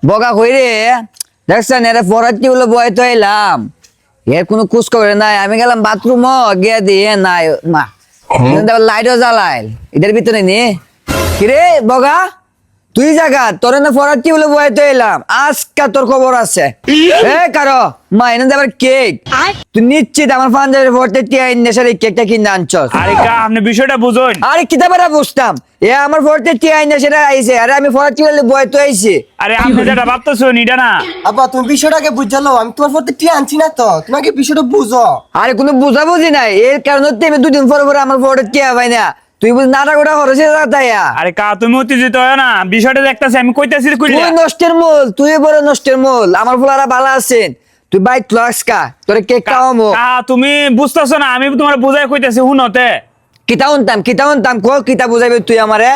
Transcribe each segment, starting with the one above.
বগা কই রে দেখছেন এরা পড়াচ্ছি বলে বয়তো এলাম এর কোনো খোঁজ খবর নাই আমি গেলাম বাথরুম গিয়ে দিয়ে নাই মা লাইটও জ্বালাইল এটার ভিতরে নি কিরে বগা তুই জায়গা তোর না পড়াচ্ছি বলে বয়তো এলাম আজকে তোর খবর আছে এ কারো মা এনে আবার কেক তুই নিশ্চিত আমার পাঞ্জাবের পড়তে টিয়াই নেশার এই কেকটা কিনে আনছস আরে কা আপনি বিষয়টা বুঝুন। আরে কিতাবেরা বুঝতাম এ আমার পড়তে টিয়াই নেশাটা আইছে আরে আমি পড়াচ্ছি বলে বয়তো আইছি আরে আপনি যেটা ভাবতেছেন এটা না। আব্বা তুমি বিষয়টাকে বুঝালো আমি তোমার পড়তে টিয়া আনছি না তো তোমাকে বিষয়টা বুঝো। আরে কোনো বুঝাবুঝি নাই এর কারণে আমি দুদিন পরে পরে আমার পড়তে টিয়া পাই না তুই বুঝ নাটা গোটা খরচে তাইয়া আরে কা তুমি উত্তেজিত হয় না, বিষয়টা দেখতেছি আমি কইতাছি তুই নষ্টের মূল তুই বড় নষ্টের মূল আমার ফুলারা ভালো আছেন তুই বাইক লস্কা তোরে কেক খাওয়ামো কা তুমি বুঝতেছো না, আমি তোমার বুঝাই কইতাছি শুনতে। কিতা উনতাম কো কিতা বুঝাইবে তুই আমারে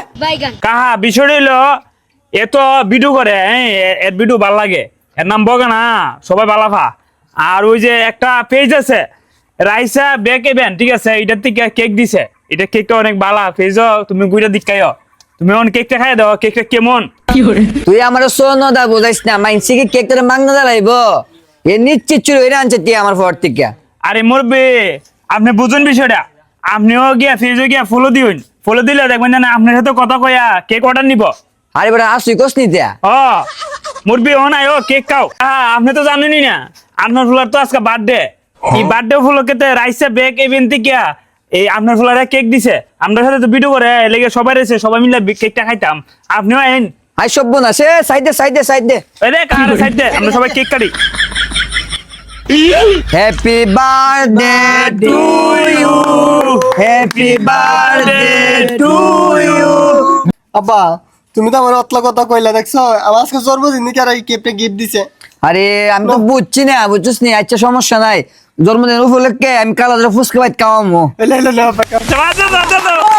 কাহা বিষয়টা হইলো এত ভিডিও করে এর ভিডিও ভাল লাগে, এর নাম বগে না সবাই বালাফা। আর ওই যে একটা পেজ আছে রাইসা বেক ইভেন্ট, ঠিক আছে, এটার থেকে কেক দিছে, এটা কেকটা অনেক ভালো পেজ, তুমি গুইটা দিকাইও, তুমি অন কেকটা খাই দাও, কেকটা কেমন। তুই আমারে সোনদা বুঝাইস না মাইনসি কি কেক তোরে মাংনা দাঁড়াইব এ নিশ্চিত চুরি হইরা আনছে তুই আমার পর থেকে আরে মরবে আপনি বুঝুন বিষয়টা, আপনিও গিয়া ফেজে গিয়া ফলো দিলে দেখবেন না আপনার সাথে কথা কয়া কেক অর্ডার নিব। আরে বেটা আসুই কস নি দিয়া ও মুরবি ও নাই ও কেক খাও। আপনি তো জানেনই না আপনার ফুলার তো আজকে বার্থডে, এই বার্থডে উপলক্ষে রাইসা বেক ইভেন্ট থেকে এই আপনার ফুলারে কেক দিছে, আপনার সাথে তো ভিডিও করে লেগে সবাই রয়েছে, সবাই মিলে কেকটা খাইতাম, আপনিও আইন। হাই সব বোন আছে সাইডে এই রে কার সাইড দে, আমরা সবাই কেক কাটি। Happy birthday to you happy birthday to you আব্বা তুমি তো আমার অতলা কথা কইলা দেখছো আমার আজকে জন্মদিন নাকি আর এই কেকটা গিফট দিছে। আরে আমি তো বুঝছি না বুঝছিস নি আচ্ছা সমস্যা নাই জন্মদিন উপলক্ষে আমি কালা ফুচকা বাইত খাওয়ামো এলে এলে এলে আব্বা চলো, চলো, চলো, চলো।